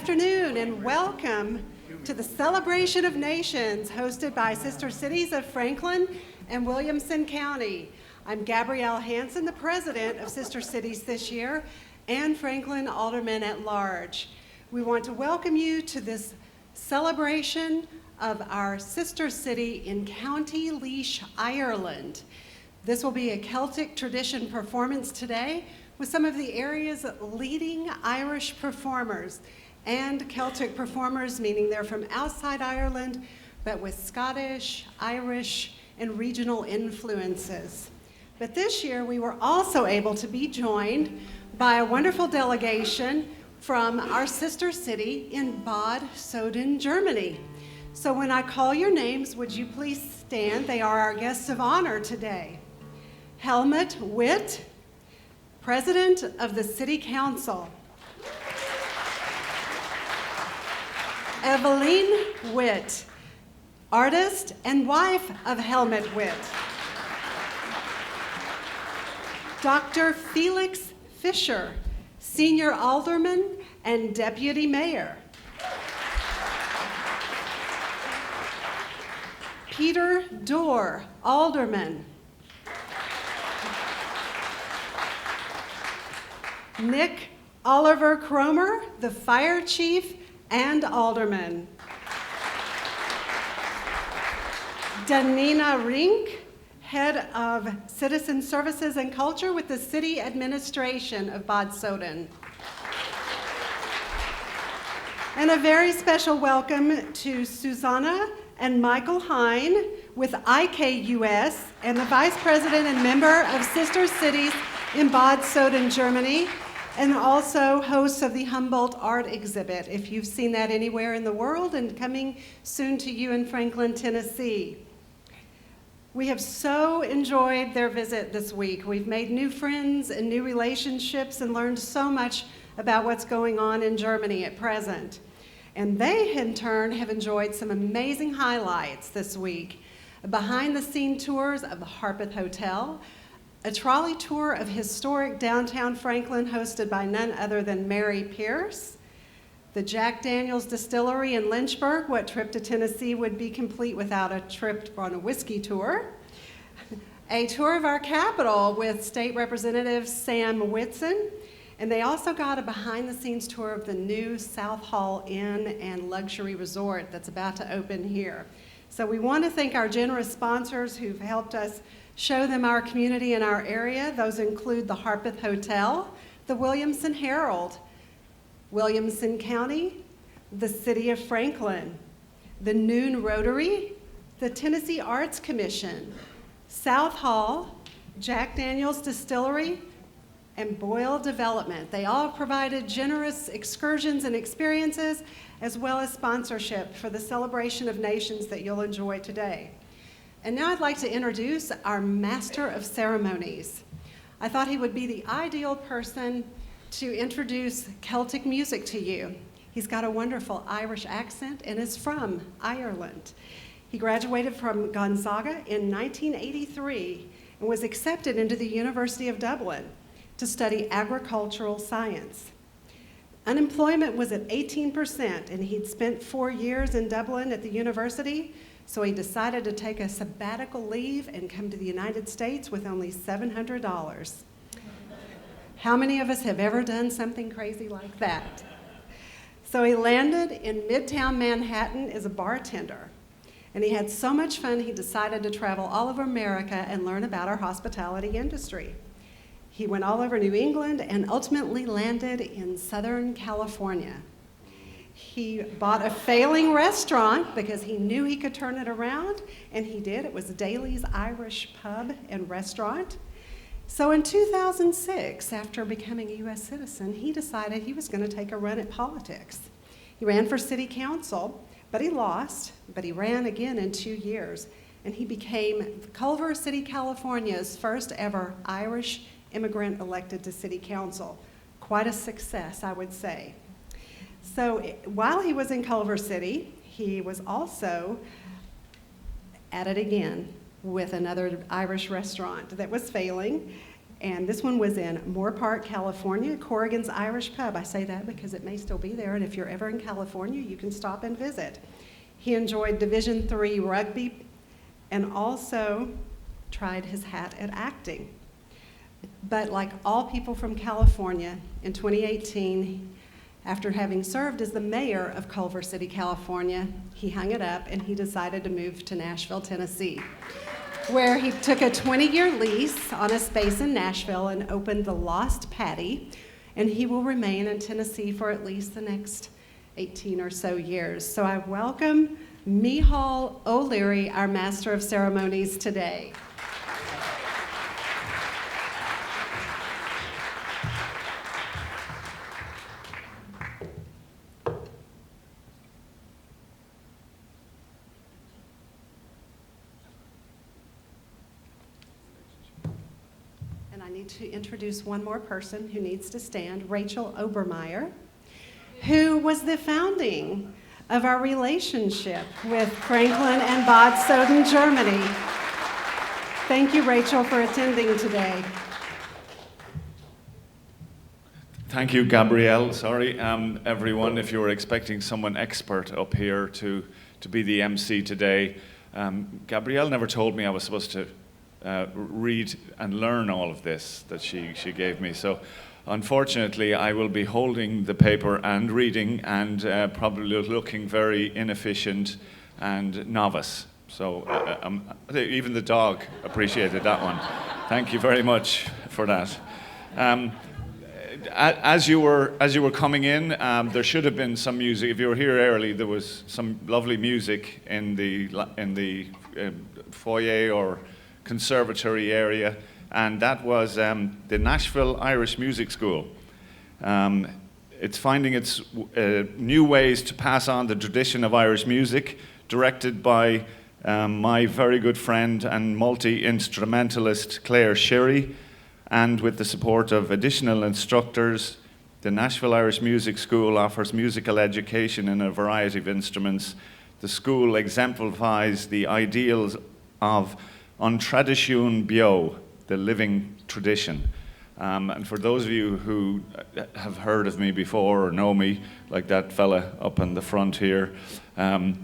afternoon and welcome to the Celebration of Nations hosted by Sister Cities of Franklin and Williamson County. I'm Gabrielle Hansen, the president of Sister Cities this year and Franklin Alderman at Large. We want to welcome you to this celebration of our sister city in County Laois, Ireland. This will be a Celtic tradition performance today with some of the area's leading Irish performers and Celtic performers, meaning they're from outside Ireland, but with Scottish, Irish, and regional influences. But this year, we were also able to be joined by a wonderful delegation from our sister city in Bad Soden, Germany. So when I call your names, would you please stand? They are our guests of honor today. Helmut Witt, President of the City Council. Eveline Witt, artist and wife of Helmut Witt. Dr. Felix Fischer, Senior Alderman and Deputy Mayor. Peter Dorr, Alderman. Nick Oliver Cromer, the Fire Chief and Alderman. Danina Rink, Head of Citizen Services and Culture with the City Administration of Bad Soden. And a very special welcome to Susanna and Michael Hine with IKUS and the Vice President and member of Sister Cities in Bad Soden, Germany, and also hosts of the Humboldt Art Exhibit, if you've seen that anywhere in the world, and coming soon to you in Franklin, Tennessee. We have so enjoyed their visit this week. We've made new friends and new relationships and learned so much about what's going on in Germany at present. And they, in turn, have enjoyed some amazing highlights this week. Behind-the-scene tours of the Harpeth Hotel, a trolley tour of historic downtown Franklin hosted by none other than Mary Pierce, the Jack Daniel's Distillery in Lynchburg. What trip to Tennessee would be complete without a trip on a whiskey tour? A tour of our Capitol with State Representative Sam Whitson, and they also got a behind-the-scenes tour of the new South Hall Inn and Luxury Resort that's about to open here. So we want to thank our generous sponsors who've helped us show them our community and our area. Those include the Harpeth Hotel, the Williamson Herald, Williamson County, the City of Franklin, the Noon Rotary, the Tennessee Arts Commission, South Hall, Jack Daniel's Distillery, and Boyle Development. They all provided generous excursions and experiences, as well as sponsorship for the Celebration of Nations that you'll enjoy today. And now I'd like to introduce our Master of Ceremonies. I thought he would be the ideal person to introduce Celtic music to you. He's got a wonderful Irish accent and is from Ireland. He graduated from Gonzaga in 1983 and was accepted into the University of Dublin to study agricultural science. Unemployment was at 18%, and he'd spent 4 years in Dublin at the university, so he decided to take a sabbatical leave and come to the United States with only $700. How many of us have ever done something crazy like that? So he landed in Midtown Manhattan as a bartender, and he had so much fun he decided to travel all over America and learn about our hospitality industry. He went all over New England and ultimately landed in Southern California. He bought a failing restaurant because he knew he could turn it around, and he did. It was Daly's Irish Pub and Restaurant. So in 2006, after becoming a U.S. citizen, he decided he was going to take a run at politics. He ran for city council, but he lost, but he ran again in 2 years, and he became Culver City, California's first ever Irish immigrant elected to city council. Quite a success, I would say. So while he was in Culver City, he was also at it again with another Irish restaurant that was failing. And this one was in Moore Park, California, Corrigan's Irish Pub. I say that because it may still be there, and if you're ever in California, you can stop and visit. He enjoyed Division III rugby and also tried his hat at acting. But like all people from California, in 2018, after having served as the mayor of Culver City, California, he hung it up and he decided to move to Nashville, Tennessee, where he took a 20-year lease on a space in Nashville and opened the Lost Patty, and he will remain in Tennessee for at least the next 18 or so years. So I welcome Mihal O'Leary, our Master of Ceremonies, today. I need to introduce one more person who needs to stand, Rachel Obermeyer, who was the founding of our relationship with Franklin and Bad Soden, Germany. Thank you, Rachel, for attending today. Thank you, Gabrielle. Sorry, everyone, if you were expecting someone expert up here to be the MC today. Gabrielle never told me I was supposed to read and learn all of this that she gave me. So unfortunately, I will be holding the paper and reading and probably looking very inefficient and novice. So even the dog appreciated that one. Thank you very much for that. As you were coming in, there should have been some music. If you were here early, there was some lovely music in the foyer or conservatory area, and that was the Nashville Irish Music School. It's finding its new ways to pass on the tradition of Irish music, directed by my very good friend and multi-instrumentalist Claire Sherry, and with the support of additional instructors. The Nashville Irish Music School offers musical education in a variety of instruments. The school exemplifies the ideals of an tradiisiún beo, the living tradition. And for those of you who have heard of me before or know me, like that fella up in the front here, Mr.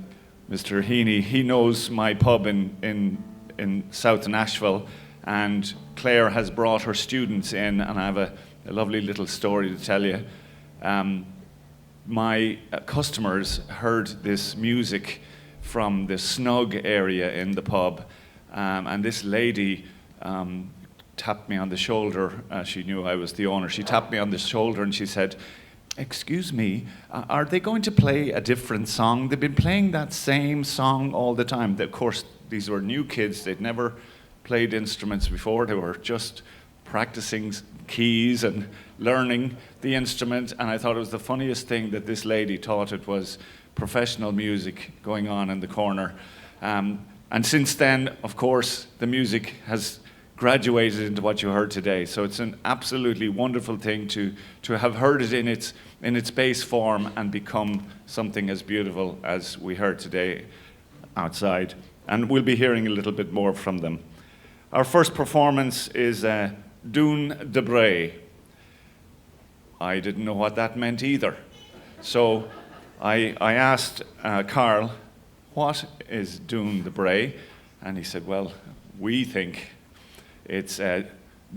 Heaney, he knows my pub in South Nashville, and Claire has brought her students in, and I have a lovely little story to tell you. My customers heard this music from the snug area in the pub, and this lady tapped me on the shoulder. She knew I was the owner. She tapped me on the shoulder and she said, "Excuse me, are they going to play a different song? They've been playing that same song all the time." Of course, these were new kids. They'd never played instruments before. They were just practicing keys and learning the instrument. And I thought it was the funniest thing that this lady thought it was professional music going on in the corner. And since then, of course, the music has graduated into what you heard today. So it's an absolutely wonderful thing to have heard it in its base form and become something as beautiful as we heard today outside. And we'll be hearing a little bit more from them. Our first performance is Dún de Bray. I didn't know what that meant either. So I asked Carl, "What is Dún de Bray?" And he said, "Well, we think it's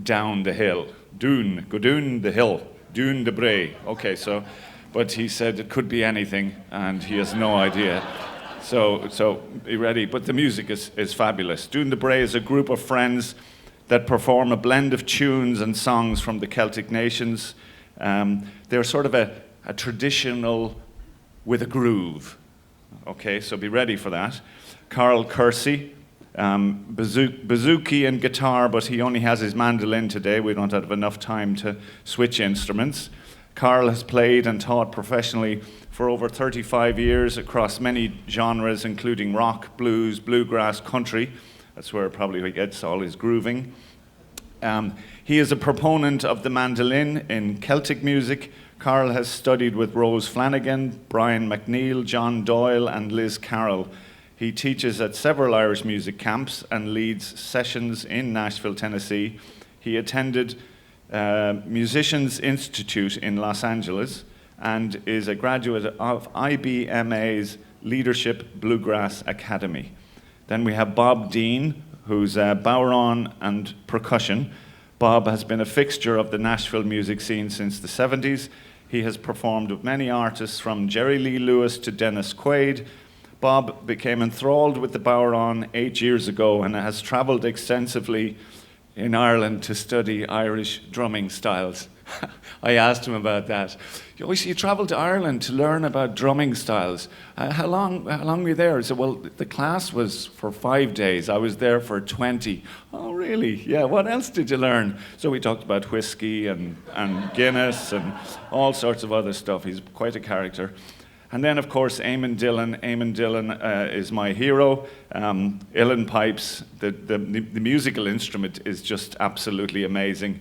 down the hill. Go down the hill. Dún de Bray." Okay, so, but he said it could be anything, and he has no idea. So be ready. But the music is fabulous. Dún de Bray is a group of friends that perform a blend of tunes and songs from the Celtic nations. They're sort of a traditional with a groove. Okay, so be ready for that. Carl Kersey, bouzouki and guitar, but he only has his mandolin today. We don't have enough time to switch instruments. Carl has played and taught professionally for over 35 years across many genres, including rock, blues, bluegrass, country. That's where probably he gets all his grooving. He is a proponent of the mandolin in Celtic music. Carl has studied with Rose Flanagan, Brian McNeil, John Doyle, and Liz Carroll. He teaches at several Irish music camps and leads sessions in Nashville, Tennessee. He attended Musicians Institute in Los Angeles and is a graduate of IBMA's Leadership Bluegrass Academy. Then we have Bob Dean, who's bodhrán and percussion. Bob has been a fixture of the Nashville music scene since the 70s. He has performed with many artists from Jerry Lee Lewis to Dennis Quaid. Bob became enthralled with the bodhrán 8 years ago and has traveled extensively in Ireland to study Irish drumming styles. I asked him about that. You traveled to Ireland to learn about drumming styles. How long were you there? I said, well, the class was for 5 days. I was there for 20. Oh, really? Yeah, what else did you learn? So we talked about whiskey and Guinness and all sorts of other stuff. He's quite a character. And then, of course, Eamon Dillon. Eamon Dillon is my hero. Uilleann pipes, the musical instrument is just absolutely amazing.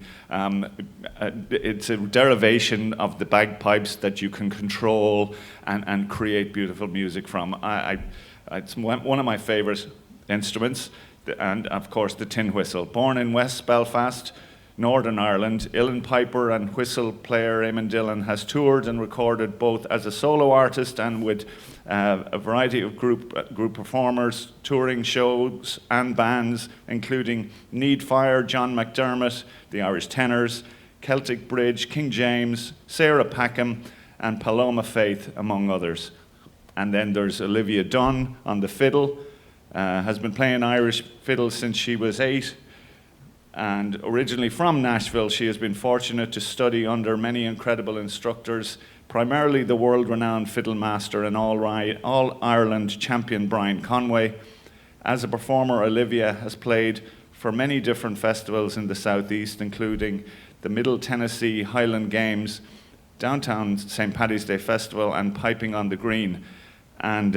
It's a derivation of the bagpipes that you can control and create beautiful music from. It's one of my favorite instruments. And, of course, the tin whistle. Born in West Belfast, Northern Ireland, uilleann piper and whistle player Eamon Dillon has toured and recorded both as a solo artist and with a variety of group performers, touring shows and bands, including Need Fire, John McDermott, the Irish Tenors, Celtic Bridge, King James, Sarah Packham, and Paloma Faith, among others. And then there's Olivia Dunn on the fiddle, has been playing Irish fiddle since she was 8. And originally from Nashville, she has been fortunate to study under many incredible instructors, primarily the world-renowned fiddle master and All-Ireland champion Brian Conway. As a performer, Olivia has played for many different festivals in the Southeast, including the Middle Tennessee Highland Games, Downtown St. Paddy's Day Festival, and Piping on the Green. And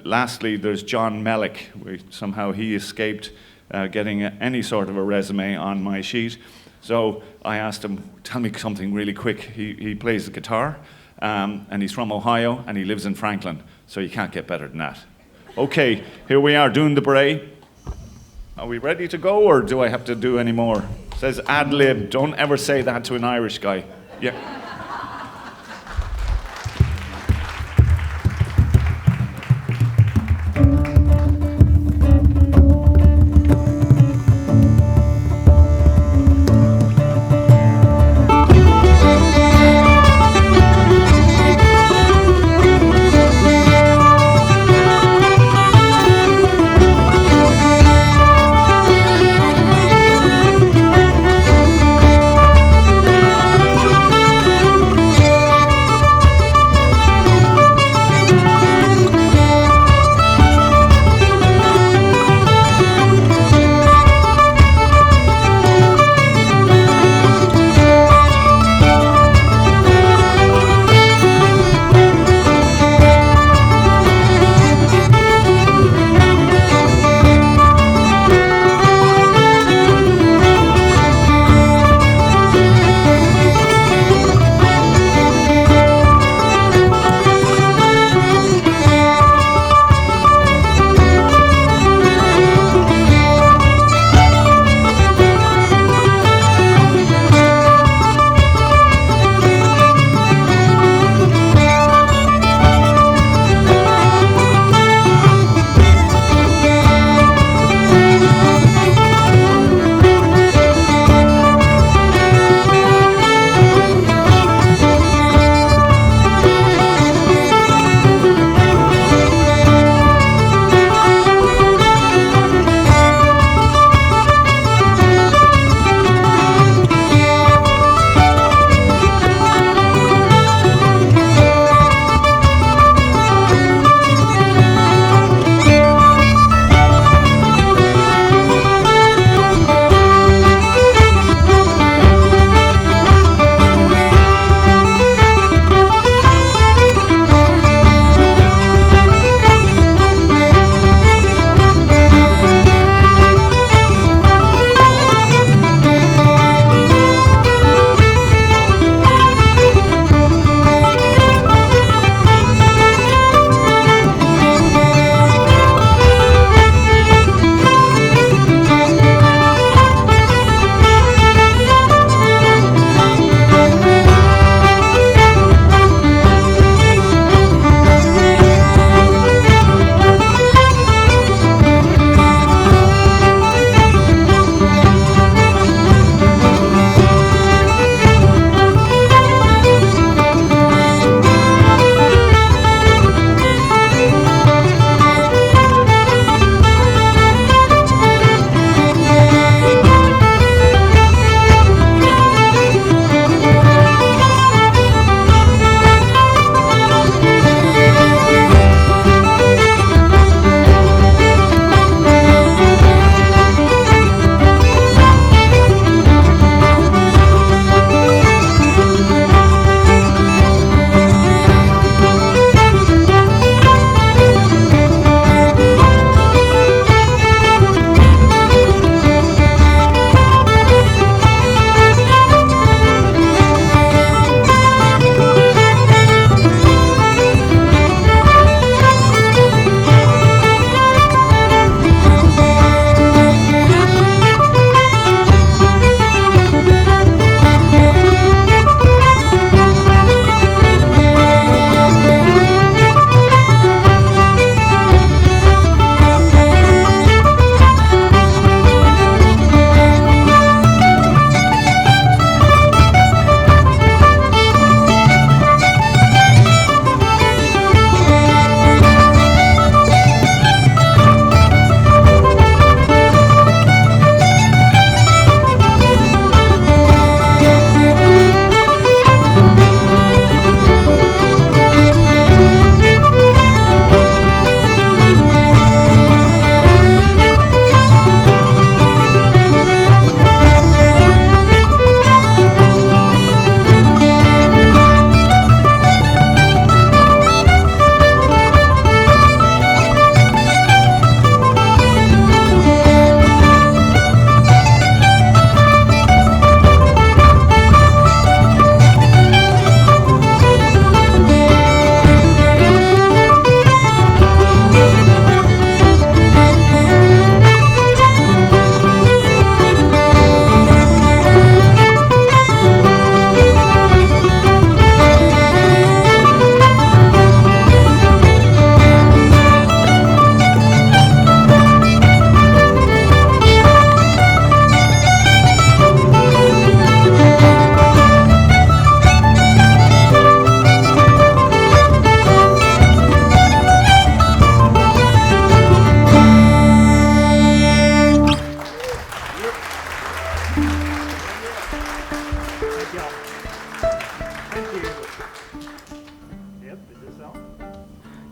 lastly, there's John Mellick. Somehow he escaped getting any sort of a resume on my sheet. So I asked him, tell me something really quick. He plays the guitar, and he's from Ohio, and he lives in Franklin. So you can't get better than that. Okay, here we are doing the bray. Are we ready to go, or do I have to do any more? It says ad lib. Don't ever say that to an Irish guy. Yeah.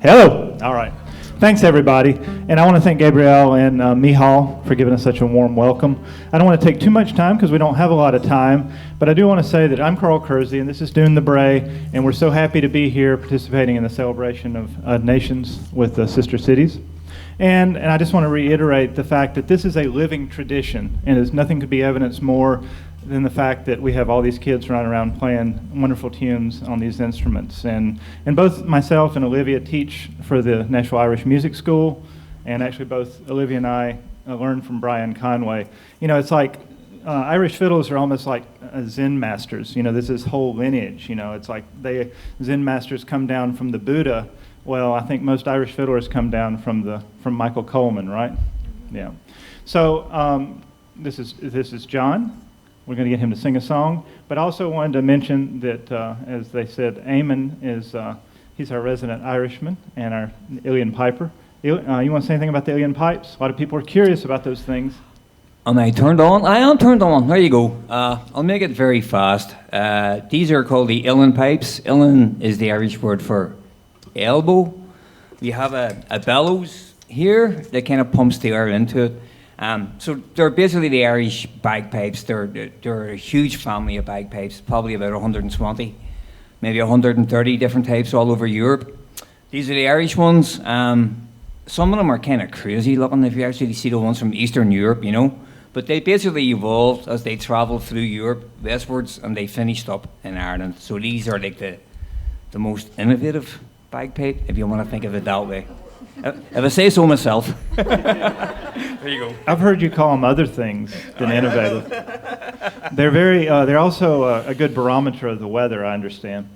Hello. All right. Thanks, everybody. And I want to thank Gabrielle and Mihal for giving us such a warm welcome. I don't want to take too much time because we don't have a lot of time, but I do want to say that I'm Carl Kersey, and this is Dune the Bray, and we're so happy to be here participating in the celebration of nations with the sister cities. And I just want to reiterate the fact that this is a living tradition, and there's nothing could be evidence more than the fact that we have all these kids running around playing wonderful tunes on these instruments. And both myself and Olivia teach for the Nashville Irish Music School, and actually both Olivia and I learned from Brian Conway. You know, it's like Irish fiddles are almost like Zen masters. You know, this is whole lineage. You know, it's like Zen masters come down from the Buddha. Well, I think most Irish fiddlers come down from Michael Coleman, right? Yeah. So this is John. We're going to get him to sing a song, but also wanted to mention that, as they said, Eamon he's our resident Irishman and our Uilleann Piper. You want to say anything about the Uilleann Pipes? A lot of people are curious about those things. Am I turned on? I am turned on. There you go. I'll make it very fast. These are called the Uilleann Pipes. Uilleann is the Irish word for elbow. We have a bellows here that kind of pumps the air into it. So they're basically the Irish bagpipes. They're a huge family of bagpipes, probably about 120, maybe 130 different types all over Europe. These are the Irish ones. Some of them are kind of crazy looking if you actually see the ones from Eastern Europe, you know. But they basically evolved as they traveled through Europe westwards, and they finished up in Ireland. So these are like the most innovative bagpipe, if you want to think of it that way. If I say so myself. There you go. I've heard you call them other things than innovative. They're also a good barometer of the weather, I understand.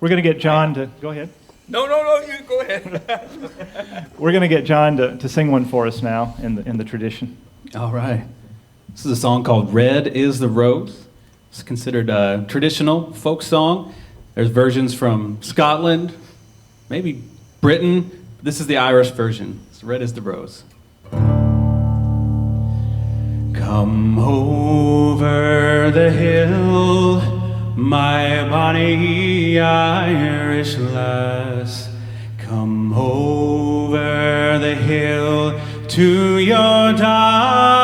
We're going to get John to, go ahead. No, you go ahead. We're going to get John to sing one for us now in the tradition. All right. This is a song called Red is the Rose. It's considered a traditional folk song. There's versions from Scotland, maybe Britain. This is the Irish version. It's Red is the Rose. Come over the hill, my bonny Irish lass. Come over the hill to your darling.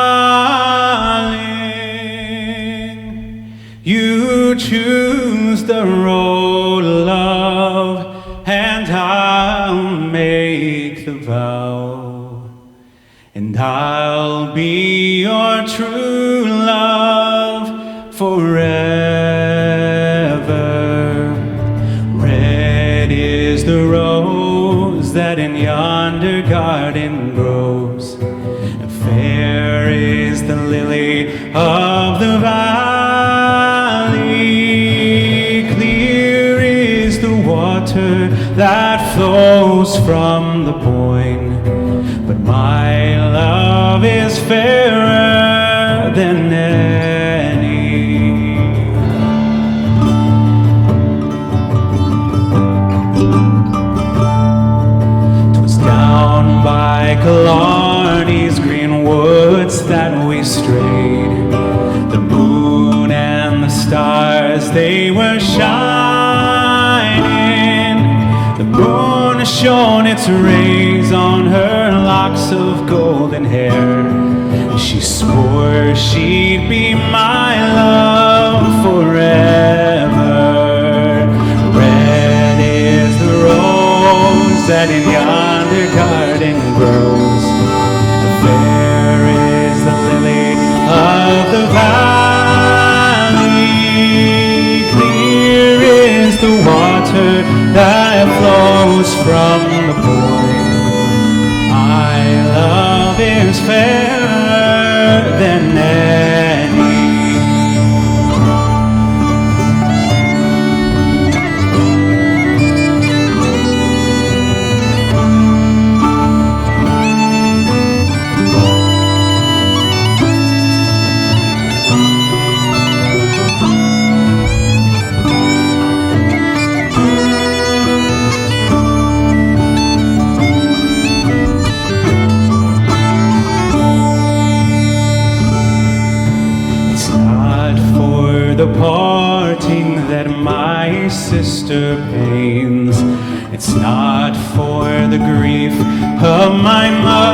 You choose the road, love, and I'll make the vow. And I'll be your true love forever. Red is the rose that in yonder garden grows. Fair is the lily of the valley. Clear is the water that flows from the Boyne. But my love is fairer than any. 'Twas down by Killarney's green woods that we strayed. The moon and the stars, they were shining. The moon shone its rays on her locks of golden hair. She swore she'd be my love forever. Red is the rose that in yonder garden grows. Fair is the lily of the valley. Clear is the water that flows from the Boyne. My love is fairer than any. The parting that my sister pains. It's not for the grief of my mother.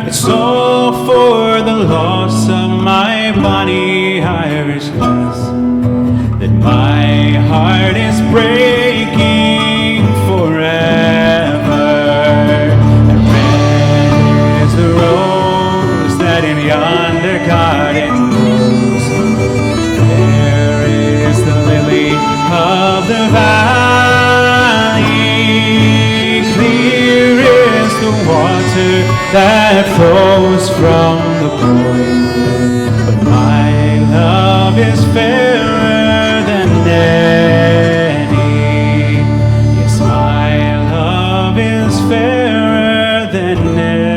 It's all for the loss of my bonny Irish lass that my heart is breaking forever. And red is the rose that in yonder garden grows. There is the lily of the valley. Clear is the water that flows from the point. But my love is fairer than any. Yes, my love is fairer than any.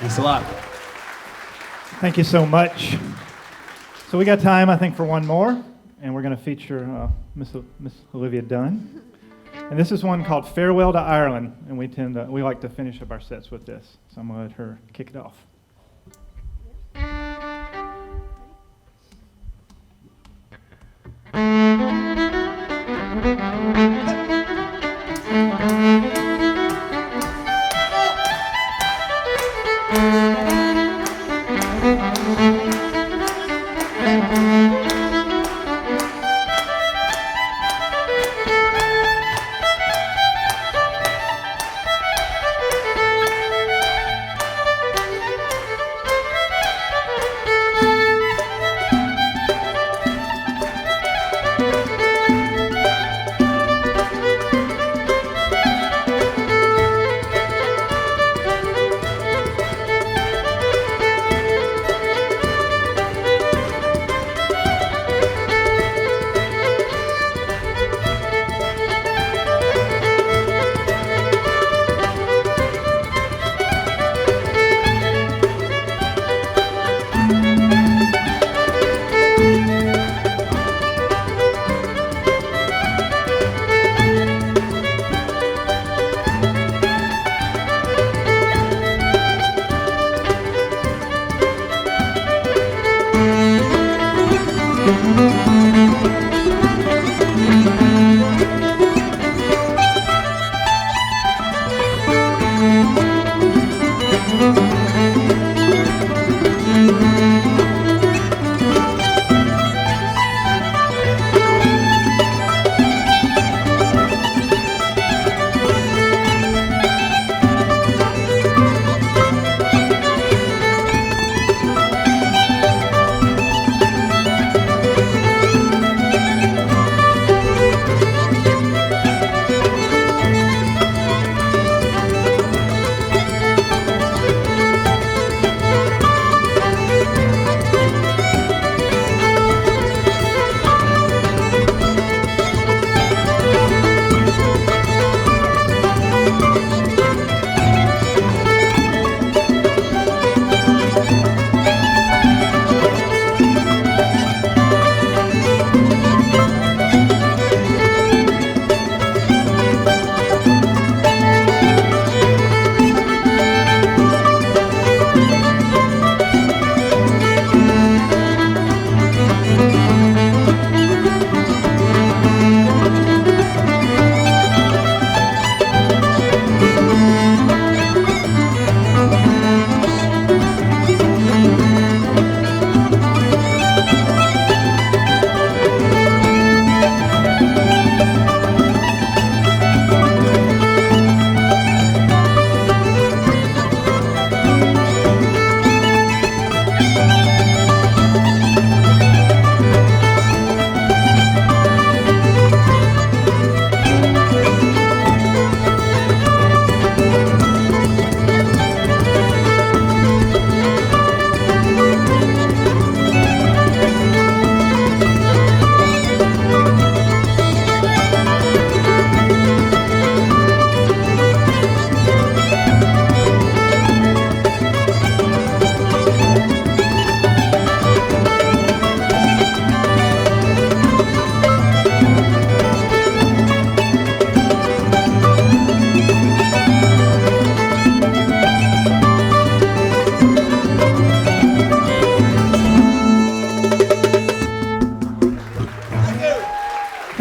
Thanks a lot. Thank you so much. So we got time, I think, for one more, and we're going to feature Miss Olivia Dunn. And this is one called Farewell to Ireland, and we like to finish up our sets with this. So I'm going to let her kick it off.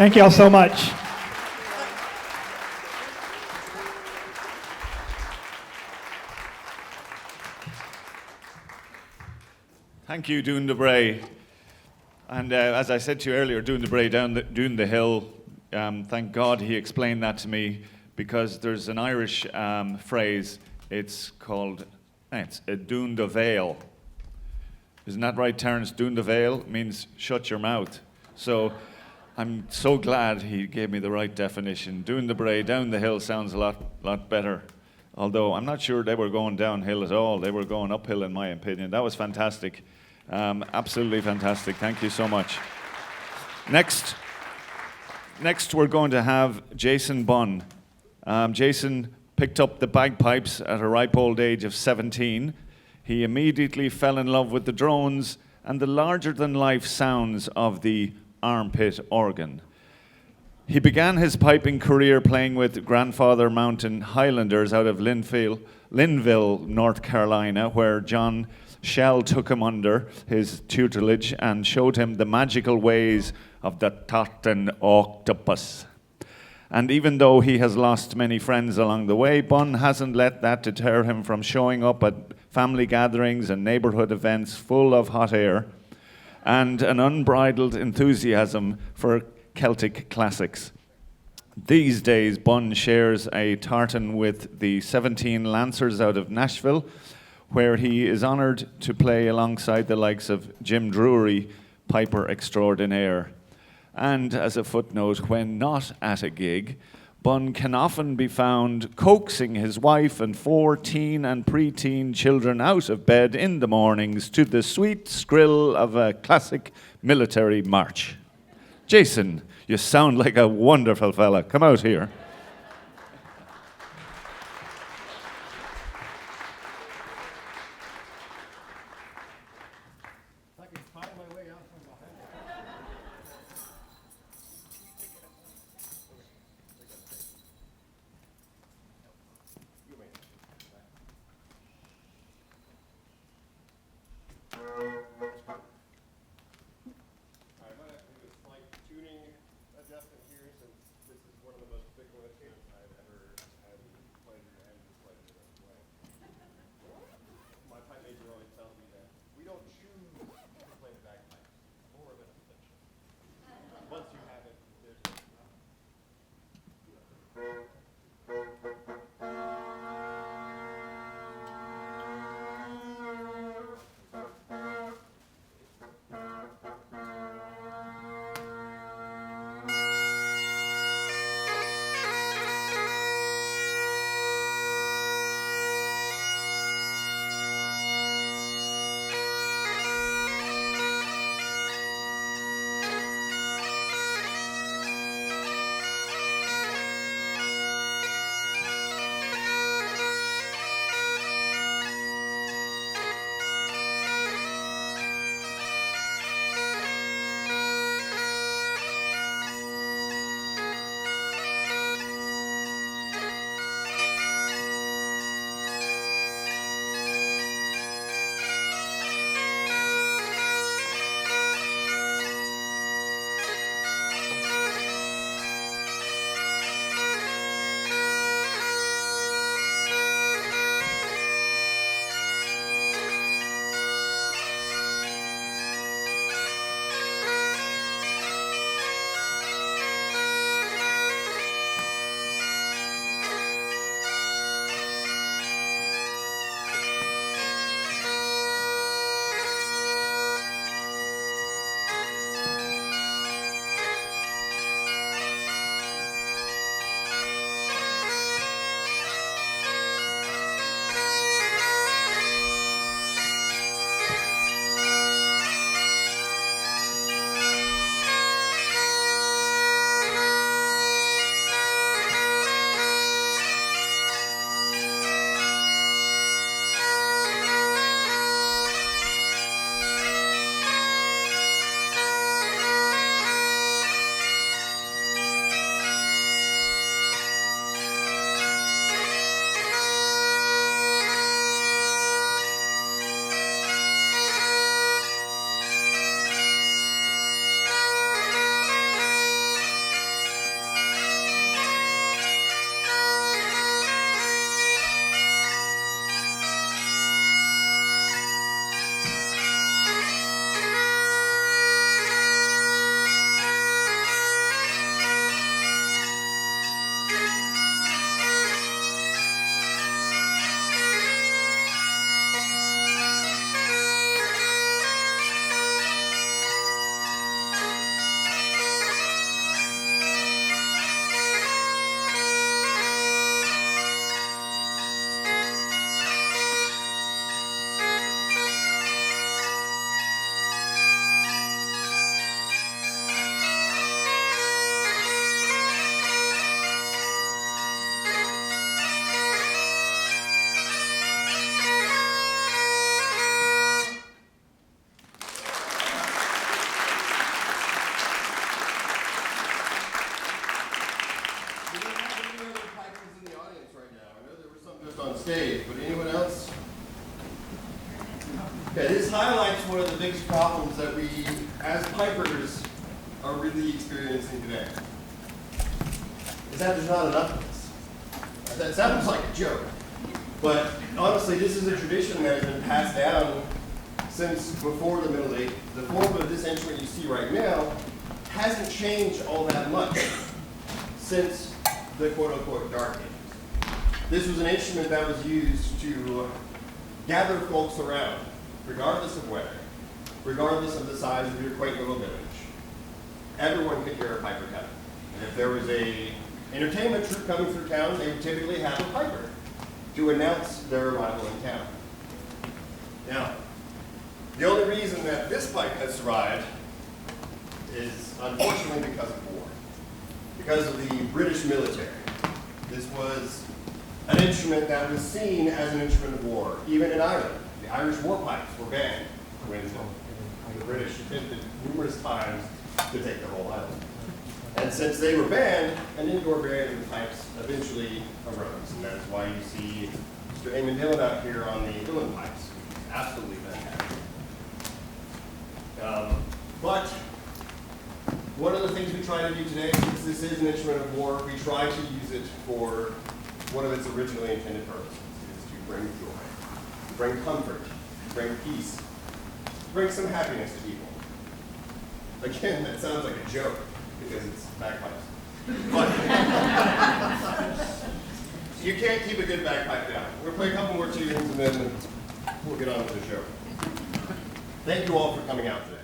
Thank you all so much. Thank you, Doon de Bray. And as I said to you earlier, Doon de Bray down the hill, thank God he explained that to me, because there's an Irish phrase, it's called, it's a Doon de Vale. Isn't that right, Terence? Doon de Vale means shut your mouth. So I'm so glad he gave me the right definition. Doon de Bray, down the hill sounds a lot better. Although I'm not sure they were going downhill at all. They were going uphill, in my opinion. That was fantastic. Absolutely fantastic. Thank you so much. Next, we're going to have Jason Bunn. Jason picked up the bagpipes at a ripe old age of 17. He immediately fell in love with the drones and the larger-than-life sounds of the armpit organ. He began his piping career playing with Grandfather Mountain Highlanders out of Linville, North Carolina, where John Shell took him under his tutelage and showed him the magical ways of the Tartan octopus. And even though he has lost many friends along the way, Bunn hasn't let that deter him from showing up at family gatherings and neighborhood events full of hot air and an unbridled enthusiasm for Celtic classics. These days, Bunn shares a tartan with the 17 Lancers out of Nashville, where he is honoured to play alongside the likes of Jim Drury, piper extraordinaire. And as a footnote, when not at a gig, Bunn can often be found coaxing his wife and 4 teen and preteen children out of bed in the mornings to the sweet skrill of a classic military march. Jason, you sound like a wonderful fella. Come out here. I'm going to do a slight tuning adjustment here since this is one of the most difficult We don't have any other pipers in the audience right now. I know there were some just on stage, but anyone else? Okay, this highlights one of the biggest problems that we, as pipers, are really experiencing today. Is that there's not enough of this. That sounds like a joke, but honestly, this is a tradition that has been passed down since before the Middle Ages. The form of this instrument you see right now hasn't changed all that much since the quote-unquote Dark Ages. This was an instrument that was used to gather folks around, regardless of weather, regardless of the size of your quaint little village. Everyone could hear a piper coming. And if there was a entertainment troupe coming through town, they would typically have a piper to announce their arrival in town. Now, the only reason that this pipe has survived is unfortunately because of war, because of the British military. This was an instrument that was seen as an instrument of war, even in Ireland. The Irish war pipes were banned when the British attempted numerous times to take the whole island. And since they were banned, an indoor variant of the pipes eventually arose, and that's why you see Mr. Eamon Dillon out here on the Dillon pipes, which is absolutely fantastic. But one of the things we try to do today, since this is an instrument of war, we try to use it for one of its originally intended purposes, is to bring joy, to bring comfort, to bring peace, to bring some happiness to people. Again, that sounds like a joke because it's bagpipes. But you can't keep a good bagpipe down. We're going to play a couple more tunes and then we'll get on with the show. Thank you all for coming out today.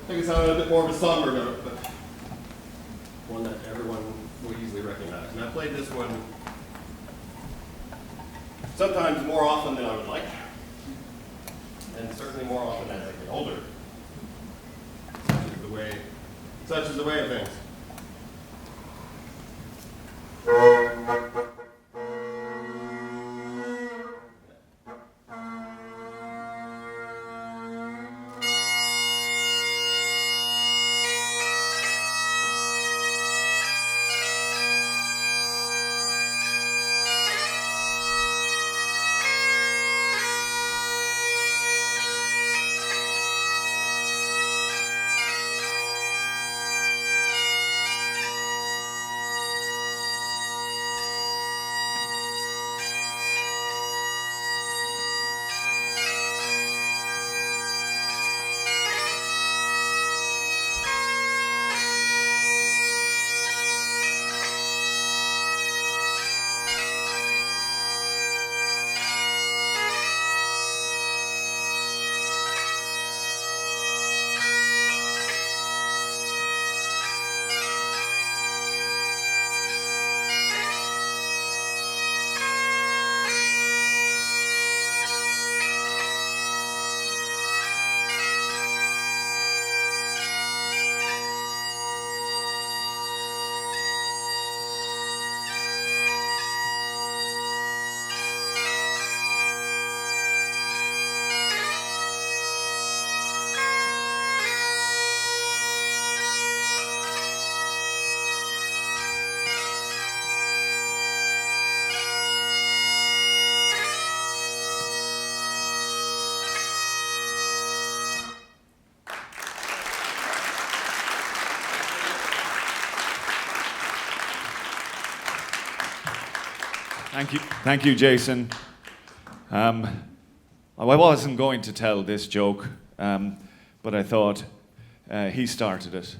Take us on a bit more of a somber note, but one that everyone will easily recognize. And I played this one sometimes more often than I would like, and certainly more often as I get older. Such is the way of things. Thank you, Jason. I wasn't going to tell this joke, but I thought he started it.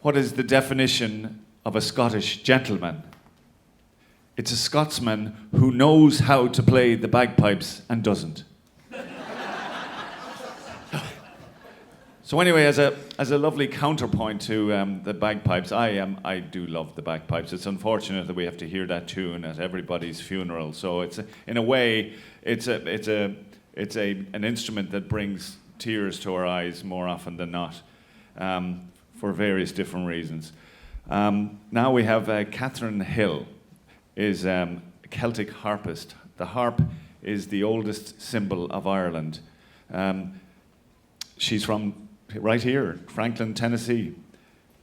What is the definition of a Scottish gentleman? It's a Scotsman who knows how to play the bagpipes and doesn't. So anyway, as a lovely counterpoint to the bagpipes, I do love the bagpipes. It's unfortunate that we have to hear that tune at everybody's funeral. So in a way, it's an instrument that brings tears to our eyes more often than not, for various different reasons. Now we have Catherine Hill, is a Celtic harpist. The harp is the oldest symbol of Ireland. She's from right here, Franklin, Tennessee.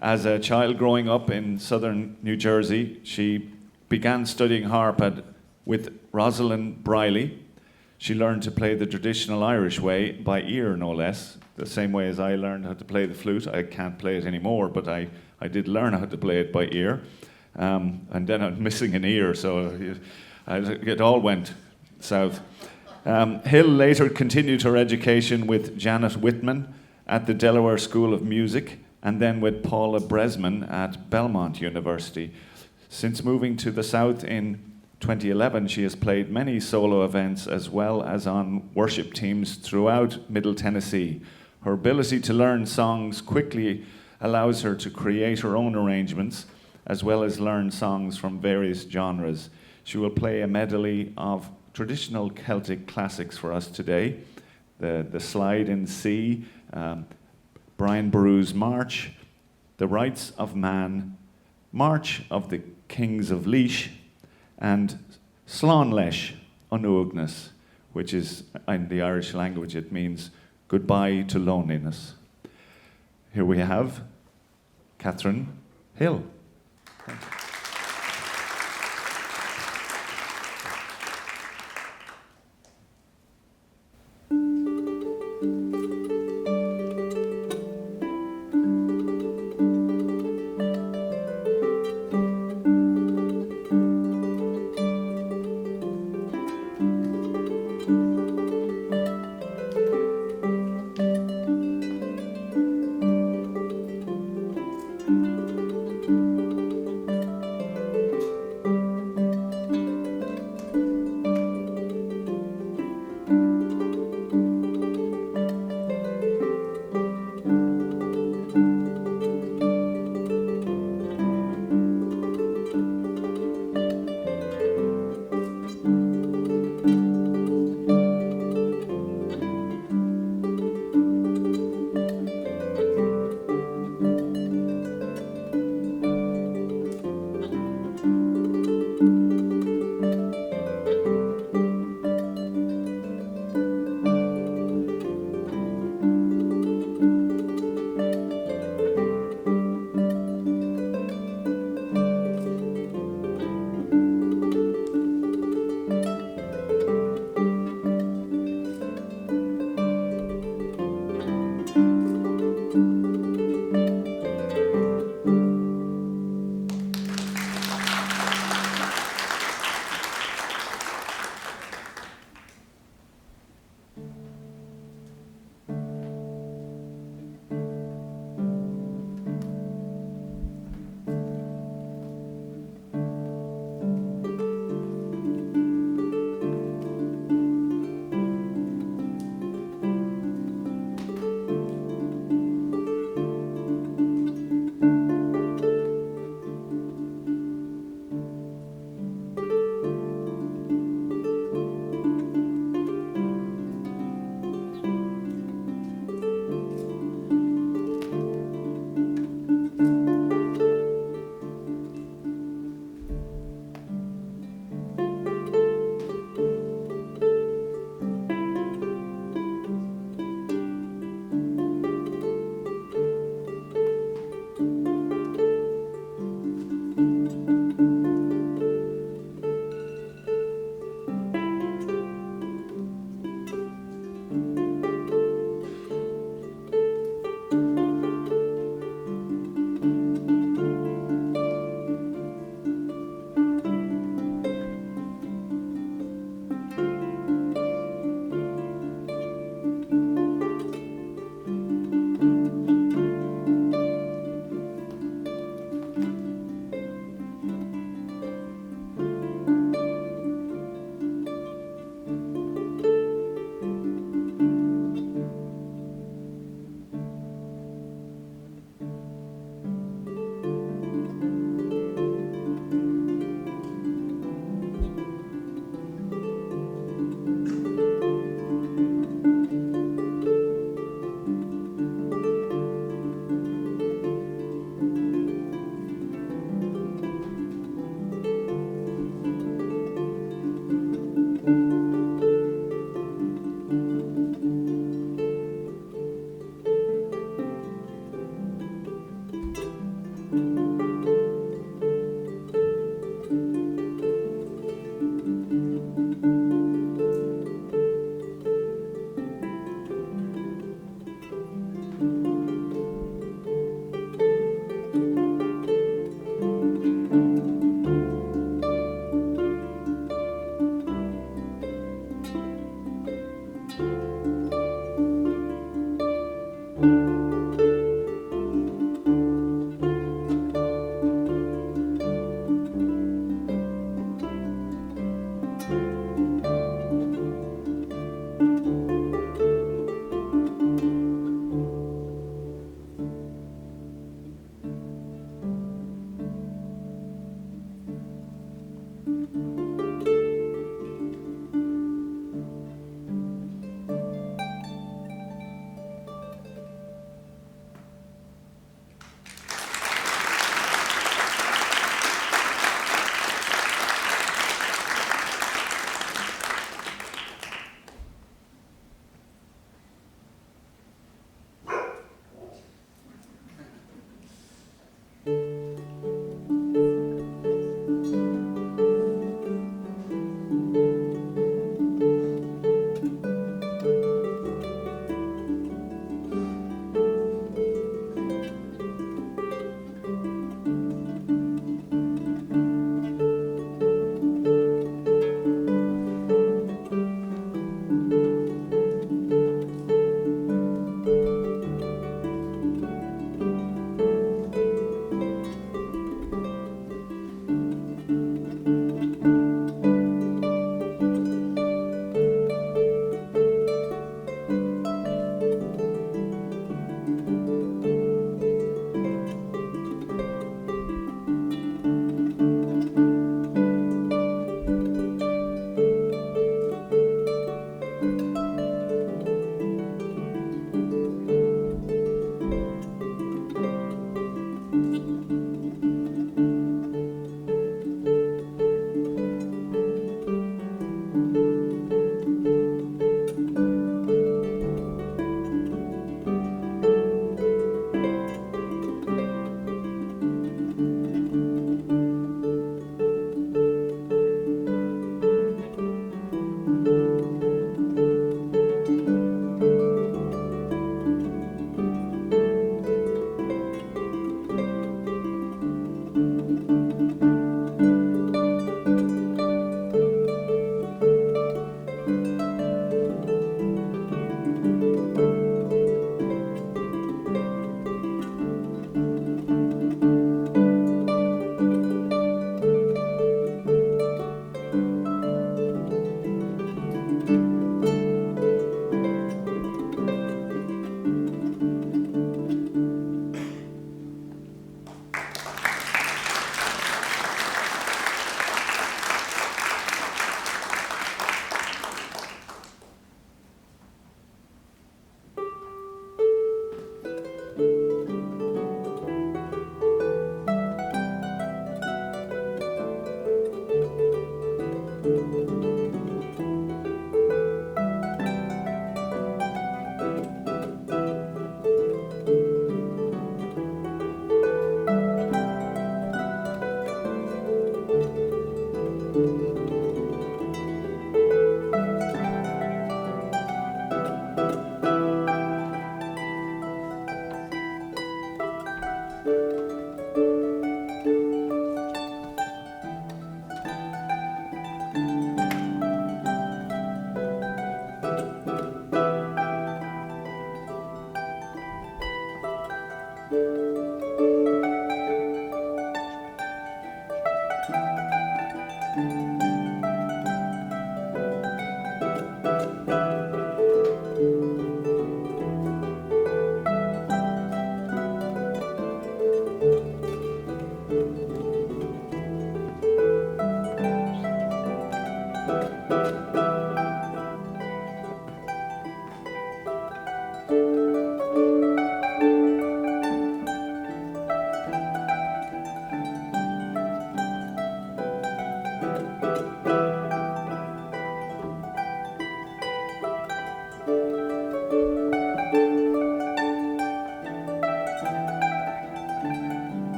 As a child growing up in southern New Jersey, she began studying harp with Rosalind Briley. She learned to play the traditional Irish way by ear, no less, the same way as I learned how to play the flute. I can't play it anymore, but I did learn how to play it by ear. And then I'm missing an ear, so it all went south. Hill later continued her education with Janet Whitman at the Delaware School of Music, and then with Paula Bresman at Belmont University. Since moving to the South in 2011, she has played many solo events as well as on worship teams throughout Middle Tennessee. Her ability to learn songs quickly allows her to create her own arrangements, as well as learn songs from various genres. She will play a medley of traditional Celtic classics for us today. The Slide in C, Brian Boru's March, The Rights of Man, March of the Kings of Laois, and Slán Leis an Uagnus, which is, in the Irish language, it means goodbye to loneliness. Here we have Catherine Hill. Thank you.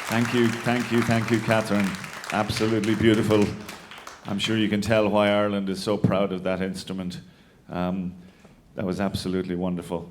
Thank you, Catherine. Absolutely beautiful. I'm sure you can tell why Ireland is so proud of that instrument. That was absolutely wonderful.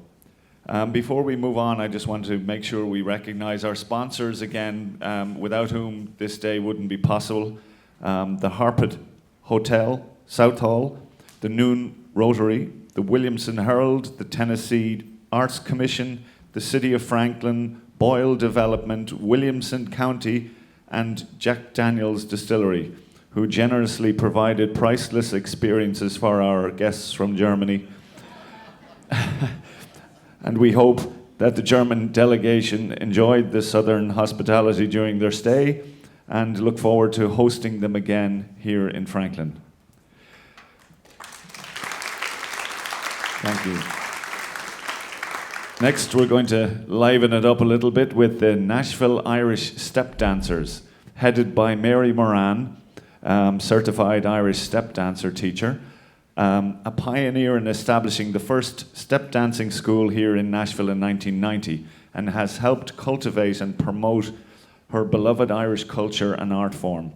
Before we move on, I just want to make sure we recognize our sponsors again, without whom this day wouldn't be possible. The Harpeth Hotel, Southall, the Noon Rotary, the Williamson Herald, the Tennessee Arts Commission, the City of Franklin, Boyle Development, Williamson County, and Jack Daniels Distillery, who generously provided priceless experiences for our guests from Germany. And we hope that the German delegation enjoyed the southern hospitality during their stay and look forward to hosting them again here in Franklin. Thank you. Next, we're going to liven it up a little bit with the Nashville Irish Step Dancers, headed by Mary Moran, certified Irish step dancer teacher, a pioneer in establishing the first step dancing school here in Nashville in 1990, and has helped cultivate and promote her beloved Irish culture and art form.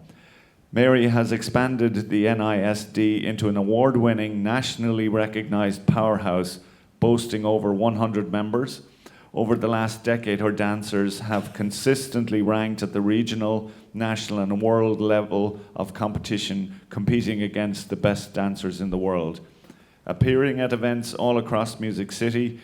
Mary has expanded the NISD into an award-winning, nationally recognized powerhouse boasting over 100 members. Over the last decade, her dancers have consistently ranked at the regional, national, and world level of competition, competing against the best dancers in the world. Appearing at events all across Music City,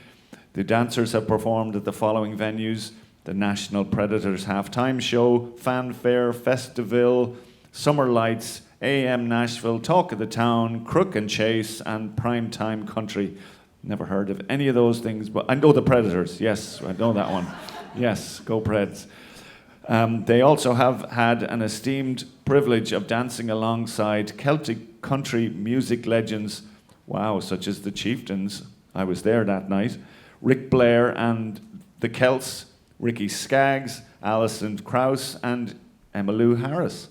the dancers have performed at the following venues: the National Predators Halftime Show, Fanfare, Festiville, Summer Lights, AM Nashville, Talk of the Town, Crook and Chase, and Primetime Country. Never heard of any of those things, but I know the Predators. Yes, I know that one. Yes, go Preds. They also have had an esteemed privilege of dancing alongside Celtic country music legends, wow, such as the Chieftains. I was there that night. Rick Blair and the Celts, Ricky Skaggs, Alison Krauss, and Emmylou Harris.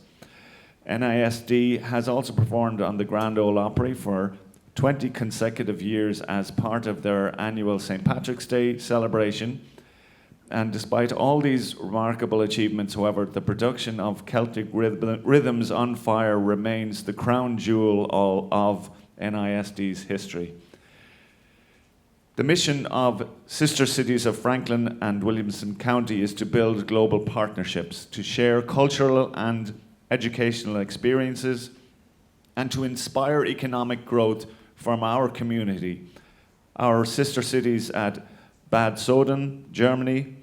NISD has also performed on the Grand Ole Opry for 20 consecutive years as part of their annual St. Patrick's Day celebration. And despite all these remarkable achievements, however, the production of Celtic Rhythms on Fire remains the crown jewel of NISD's history. The mission of Sister Cities of Franklin and Williamson County is to build global partnerships, to share cultural and educational experiences, and to inspire economic growth from our community. Our sister cities at Bad Soden, Germany,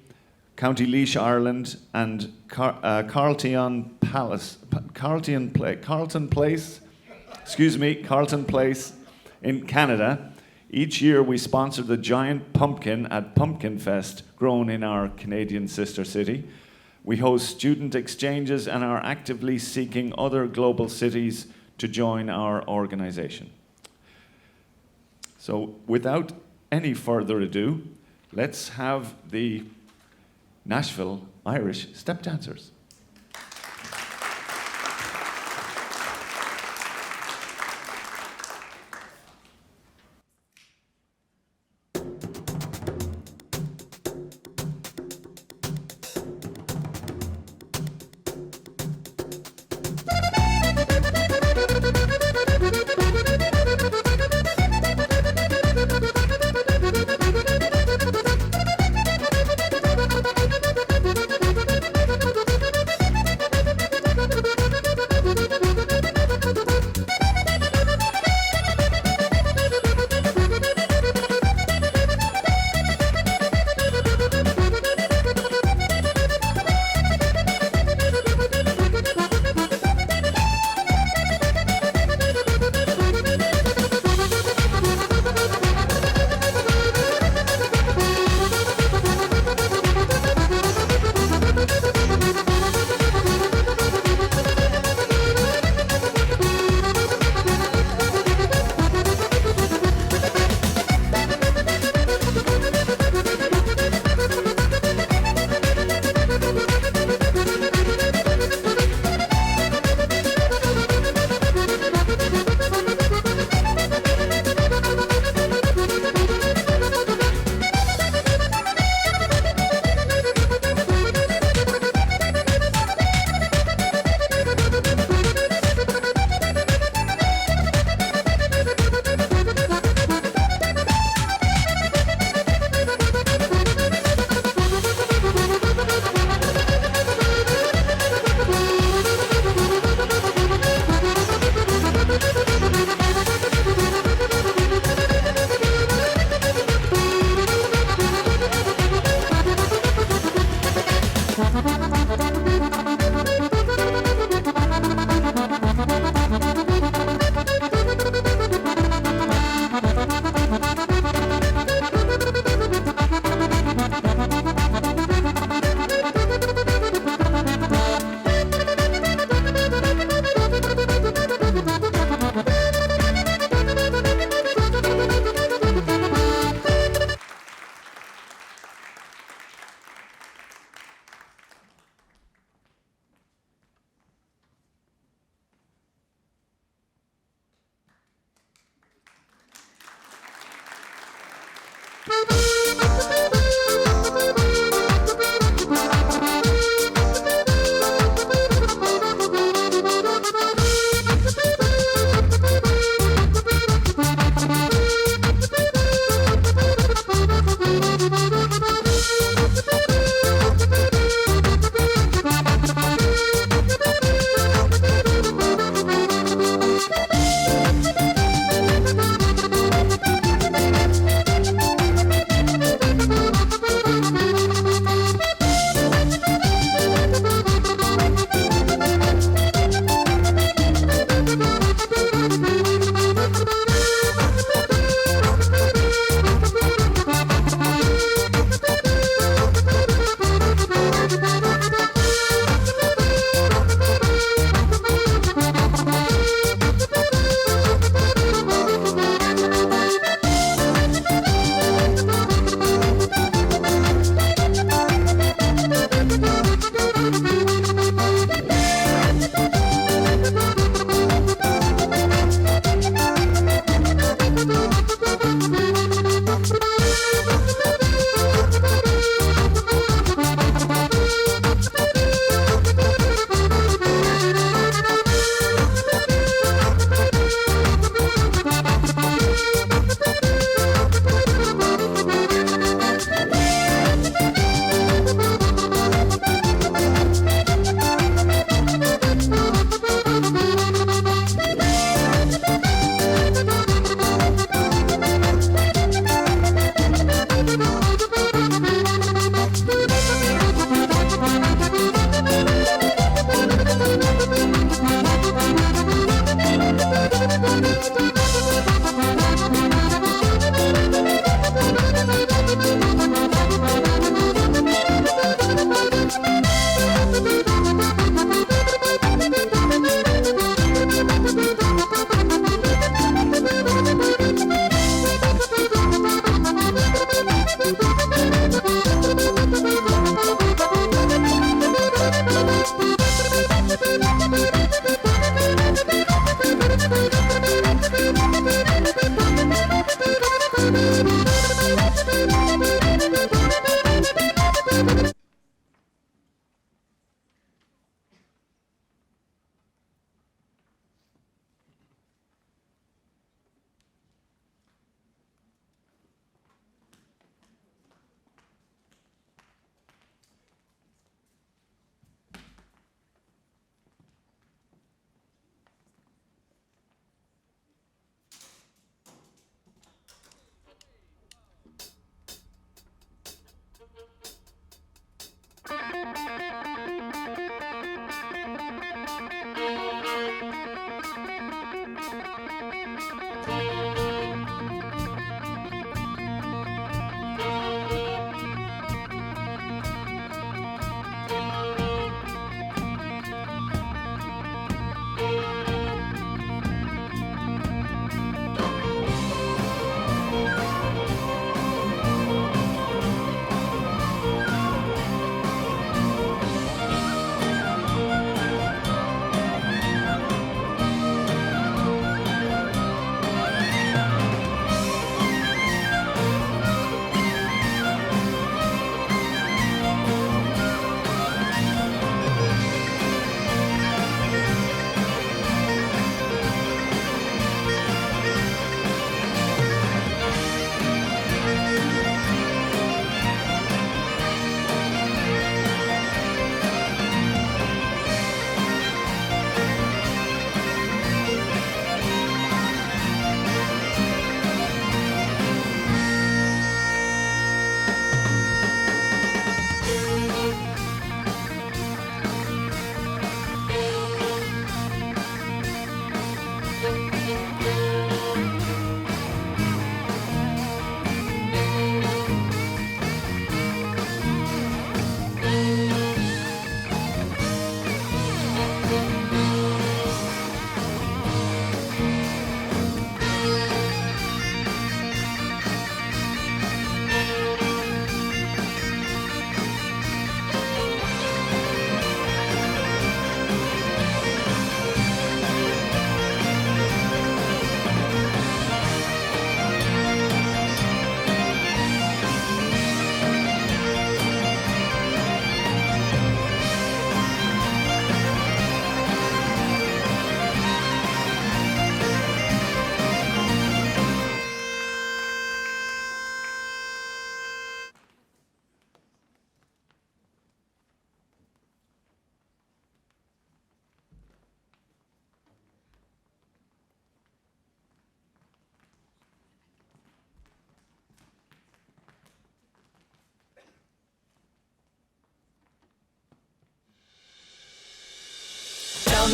County Laois, Ireland, and Carleton Place in Canada. Each year we sponsor the giant pumpkin at Pumpkin Fest, grown in our Canadian sister city. We host student exchanges and are actively seeking other global cities to join our organization. So without any further ado, let's have the Nashville Irish Step Dancers.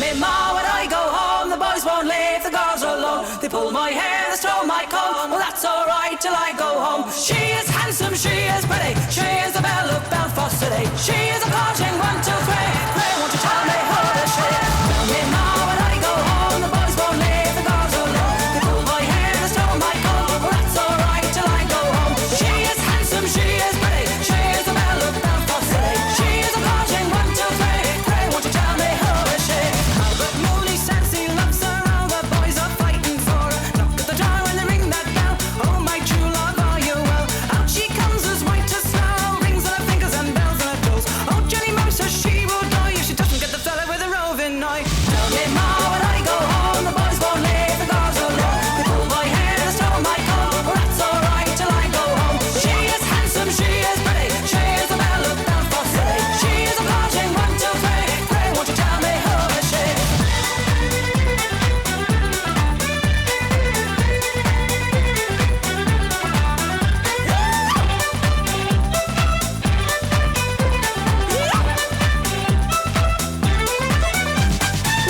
me ma, when I go home, the boys won't leave the girls alone. They pull my hair, they stole my coat. Well, that's alright till I go home. She is handsome, she is pretty. She is the belle of Belfast City. She is a courting 1, 2, 3. Pray, won't you tell me who is she? Tell me ma, when I go home, the boys won't leave the girls alone. They pull my hair, they stole my coat. Well, that's alright till I go home. She is handsome, she is pretty. She is the belle of Belfast City. She is a courting 1, 2, 3. Pray, won't you tell me who is she? Albert Mooney says he loves her, all the boys are fighting for her. Knock at the door and they ring that bell. Oh, my true love, are you well? Out she comes as white as snow, rings on her fingers and bells on her toes. Oh, Jenny Mouse says she will die if she doesn't get the fella with a roving eye. Tell me ma, when I go home, the boys won't leave the girls alone. They pull my hair, they stole my coat. Well, that's alright till I go home. She is handsome, she is pretty. She is the belle of Belfast City. She is a courting 1, 2, 3. Pray, won't you tell me who is she?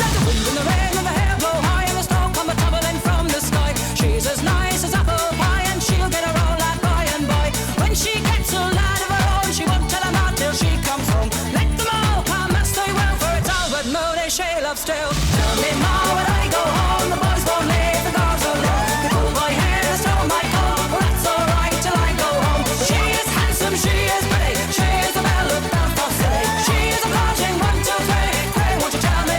Let the wind and the rain and the hair blow high and the snow come a-tumbling from the sky. She's as nice as apple pie and she'll get a roll out by and by. When she gets a lad of her own, she won't tell him out till she comes home. Let them all come as they will, for it's Albert Mooney she loves still. Tell me ma, when I go home, the boys won't leave the girls alone. They pull my hair, they stole my coat. Well, that's alright till I go home. She is handsome, she is pretty. She is the belle of Belfast City. She is a courting 1, 2, 3. Pray, won't you tell me?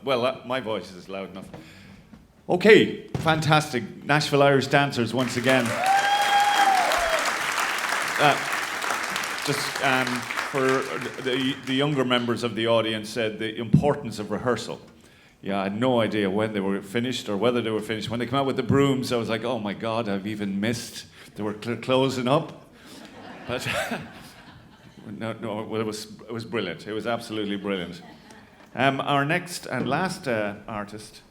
Well, my voice is loud enough. Okay, fantastic. Nashville Irish dancers once again. For the younger members of the audience said the importance of rehearsal. Yeah, I had no idea when they were finished or whether they were finished. When they came out with the brooms, I was like, oh my God, I've even missed. They were closing up. But no, well, it was brilliant. It was absolutely brilliant. Our next and last artist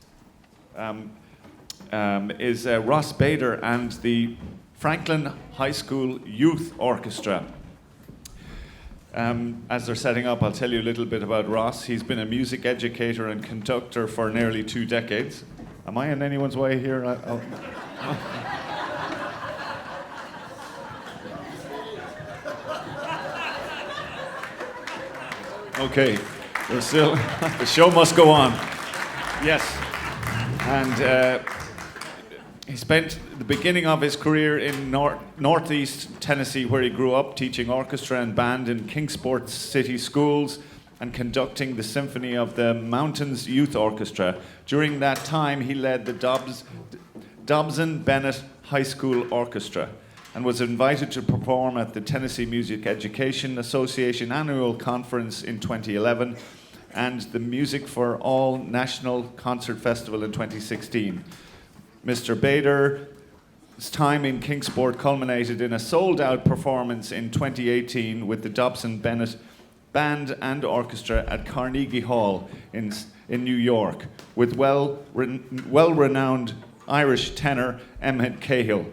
is Ross Bader and the Franklin High School Youth Orchestra. As they're setting up, I'll tell you a little bit about Ross. He's been a music educator and conductor for nearly 2 decades. Am I in anyone's way here? Okay. We're still, the show must go on. Yes. And he spent the beginning of his career in Northeast Tennessee, where he grew up, teaching orchestra and band in Kingsport City Schools and conducting the Symphony of the Mountains Youth Orchestra. During that time, he led the Dobson Bennett High School Orchestra and was invited to perform at the Tennessee Music Education Association annual conference in 2011 and the Music for All National Concert Festival in 2016. Mr. Bader's time in Kingsport culminated in a sold-out performance in 2018 with the Dobson Bennett Band and Orchestra at Carnegie Hall in New York, with well-renowned Irish tenor Emmett Cahill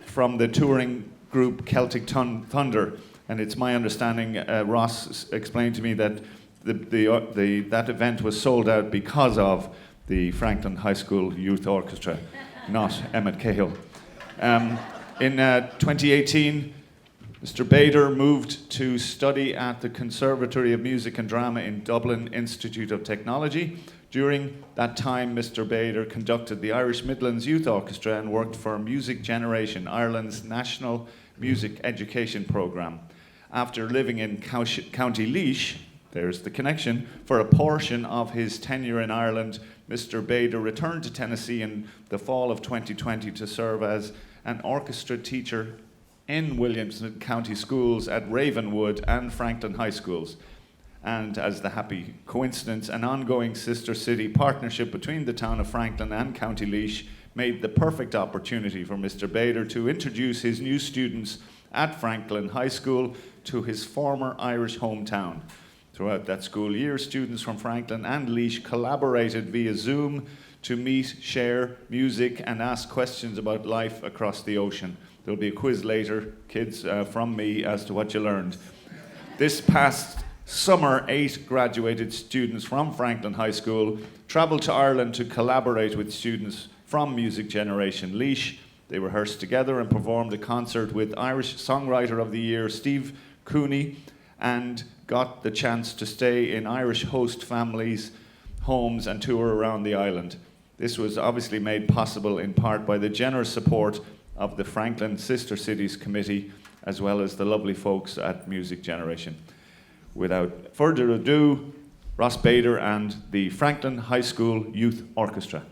from the touring group Celtic Thunder. And it's my understanding, Ross explained to me that that event was sold out because of the Franklin High School Youth Orchestra, not Emmett Cahill. In 2018, Mr. Bader moved to study at the Conservatory of Music and Drama in Dublin Institute of Technology. During that time, Mr. Bader conducted the Irish Midlands Youth Orchestra and worked for Music Generation, Ireland's national music education programme. After living in County Laois, there's the connection, for a portion of his tenure in Ireland, Mr. Bader returned to Tennessee in the fall of 2020 to serve as an orchestra teacher in Williamson County Schools at Ravenwood and Franklin High Schools. And as the happy coincidence, an ongoing sister city partnership between the town of Franklin and County Laois made the perfect opportunity for Mr. Bader to introduce his new students at Franklin High School to his former Irish hometown. Throughout that school year, students from Franklin and Laois collaborated via Zoom to meet, share music, and ask questions about life across the ocean. There'll be a quiz later, kids, from me as to what you learned. This past summer, 8 graduated students from Franklin High School travelled to Ireland to collaborate with students from Music Generation Laois. They rehearsed together and performed a concert with Irish Songwriter of the Year Steve Cooney, and got the chance to stay in Irish host families' homes and tour around the island. This was obviously made possible in part by the generous support of the Franklin Sister Cities Committee, as well as the lovely folks at Music Generation. Without further ado, Ross Bader and the Franklin High School Youth Orchestra.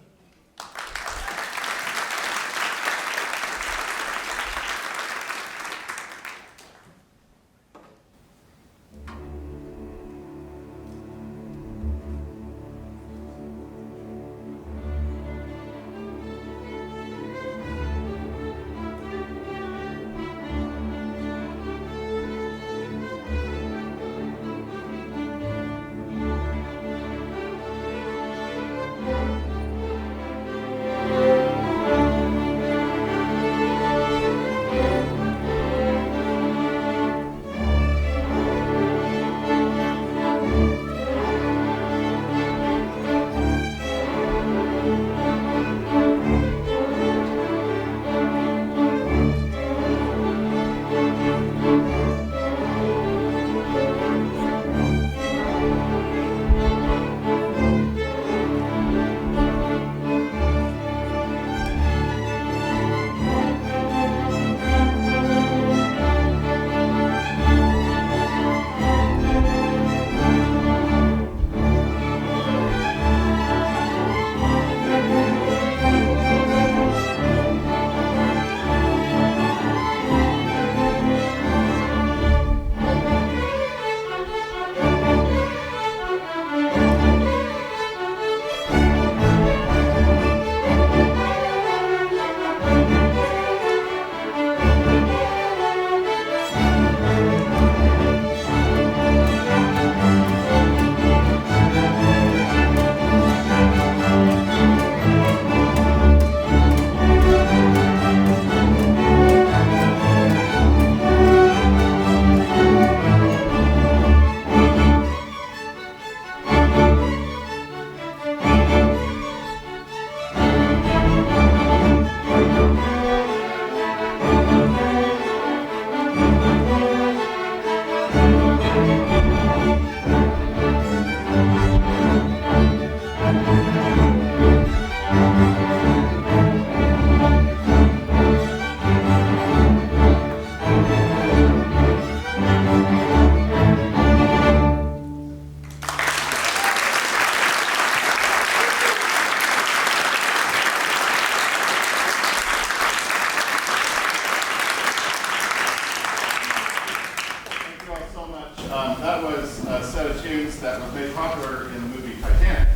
That was a set of tunes that was made popular in the movie Titanic.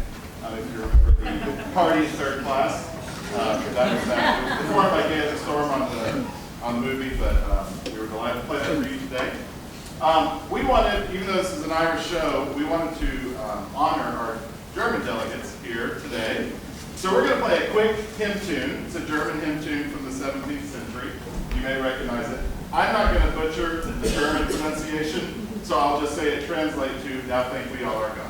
If you remember the Parties Third Class, that was that. It was performed by Gay as a Storm on the movie, but we were delighted to play that for you today. We wanted, even though this is an Irish show, we wanted to honor our German delegates here today. So we're going to play a quick hymn tune. It's a German hymn tune from the 17th century. You may recognize it. I'm not going to butcher the German pronunciation, so I'll just say it translates to "Now Thank We All Our God."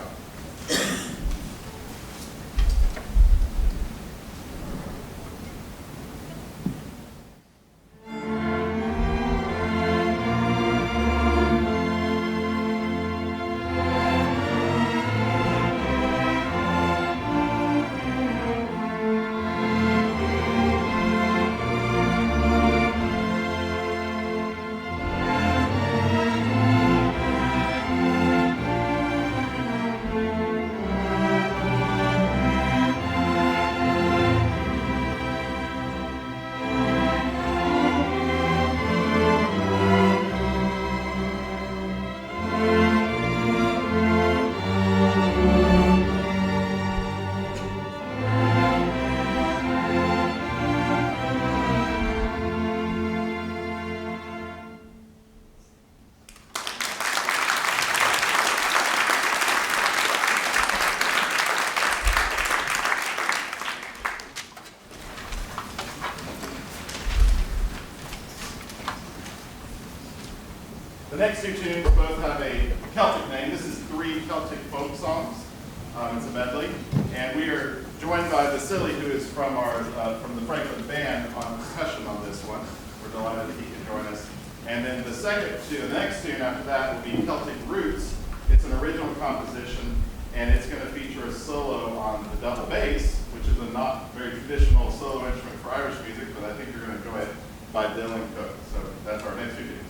The next two tunes both have a Celtic name. This is 3 Celtic folk songs. It's a medley. And we are joined by Vasily, who is from the Franklin Band on percussion on this one. We're delighted that he can join us. And then the next tune after that will be Celtic Roots. It's an original composition, and it's going to feature a solo on the double bass, which is a not very traditional solo instrument for Irish music, but I think you're going to enjoy it, by Dylan Cook. So that's our next two tunes.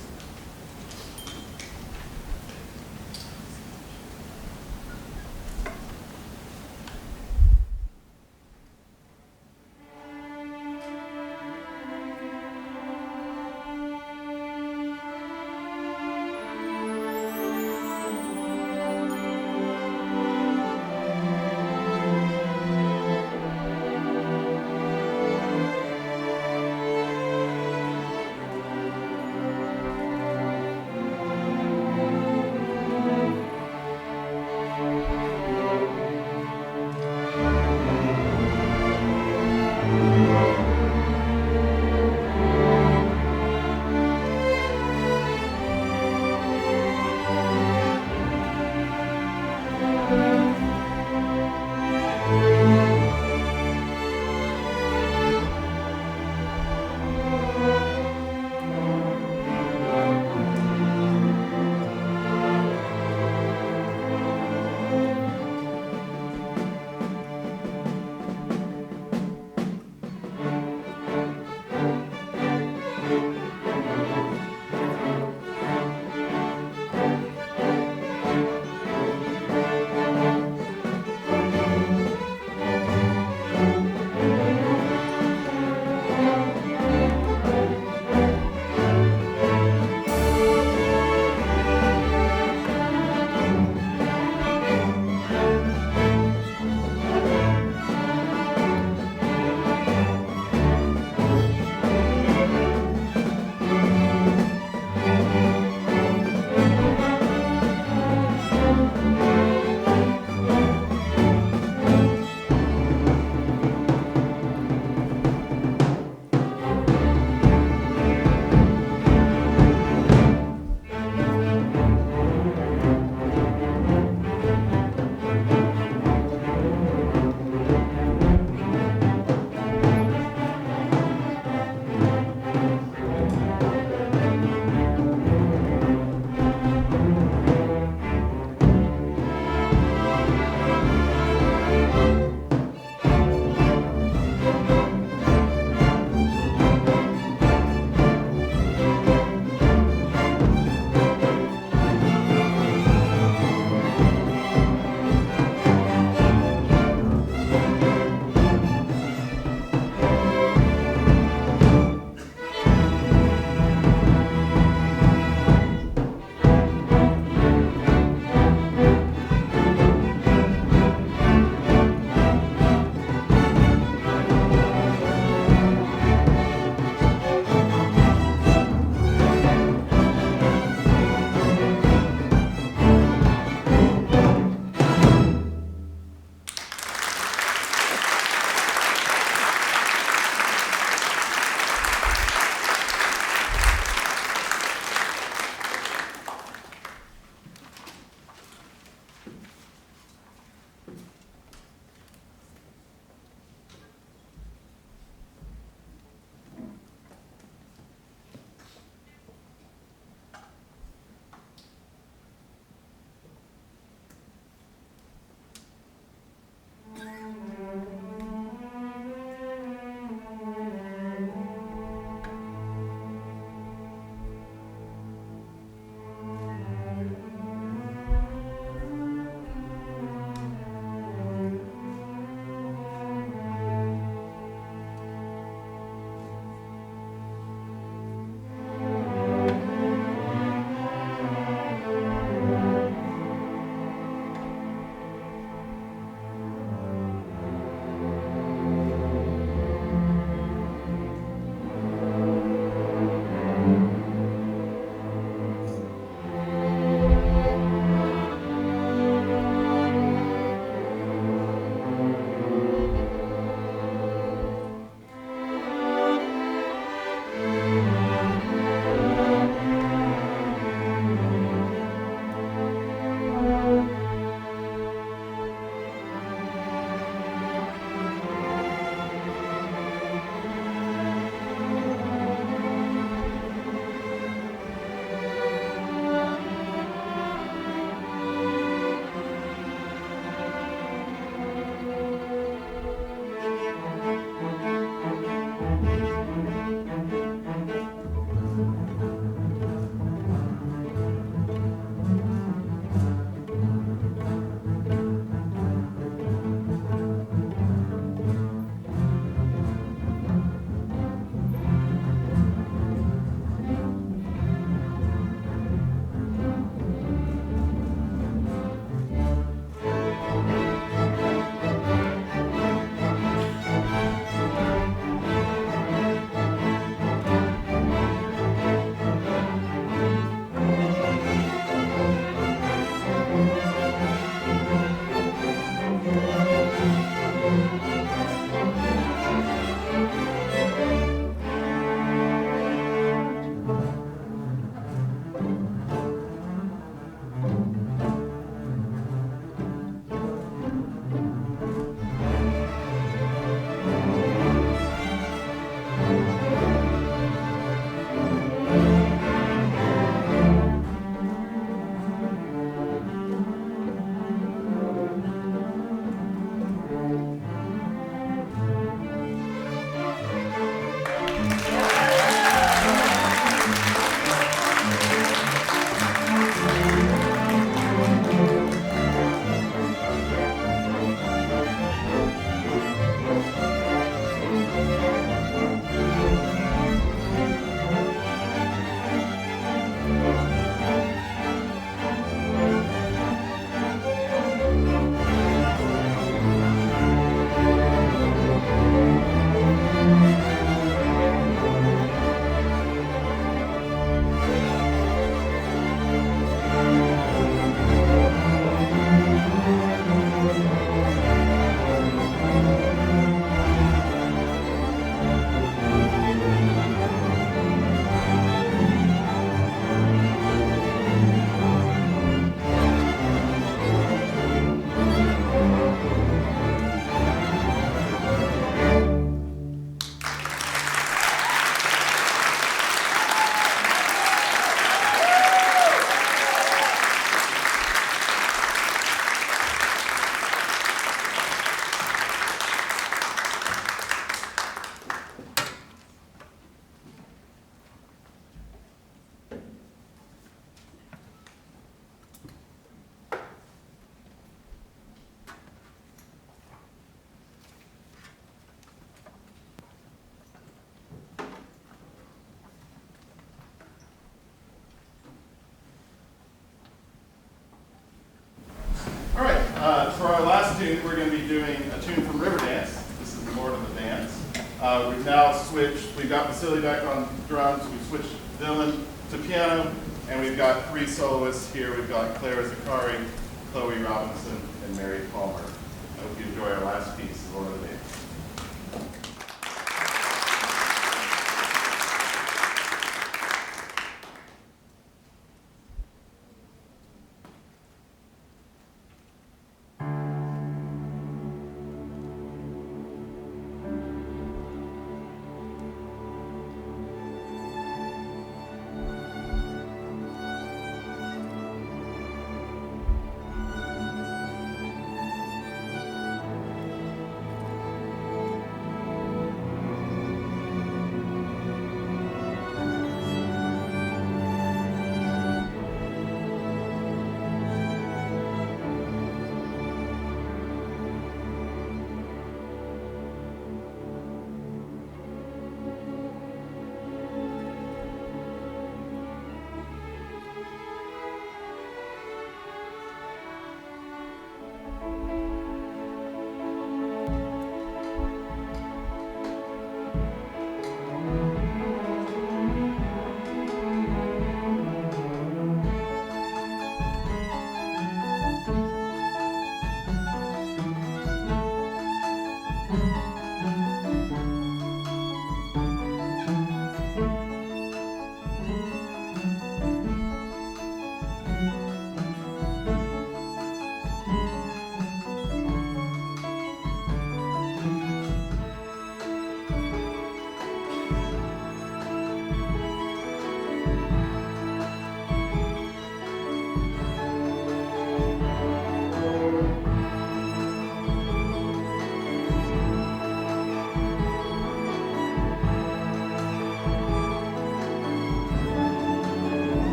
We've got Vasily back on drums. We've switched Dylan to piano, and we've got 3 soloists here. We've got Claire Zakari, Chloe Robinson, and Mary Palmer. I hope you enjoy our last piece, Lord of the Dance.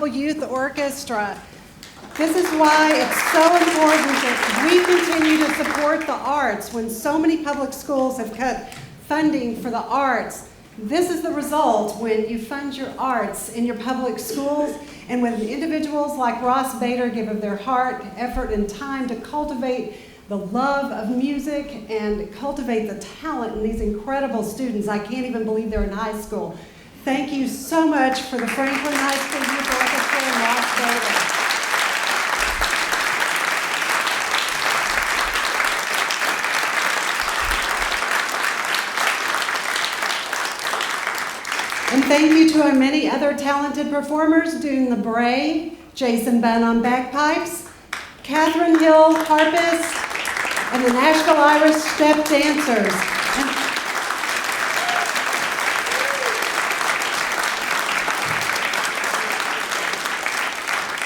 Youth Orchestra. This is why it's so important that we continue to support the arts when so many public schools have cut funding for the arts. This is the result when you fund your arts in your public schools and when individuals like Ross Bader give of their heart, effort, and time to cultivate the love of music and cultivate the talent in these incredible students. I can't even believe they're in high school. Thank you so much for the Franklin High School Youth Orchestra and Ross Bader. And thank you to our many other talented performers doing the bray, Jason Bunn on bagpipes, Catherine Hill harpist, and the Nashville Irish step dancers.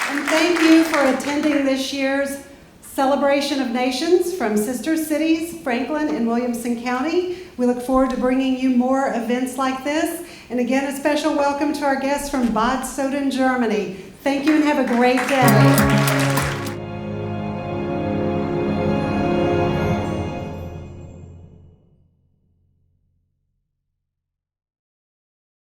And thank you for attending this year's Celebration of Nations from Sister Cities, Franklin and Williamson County. We look forward to bringing you more events like this. And again, a special welcome to our guests from Bad Soden, Germany. Thank you and have a great day.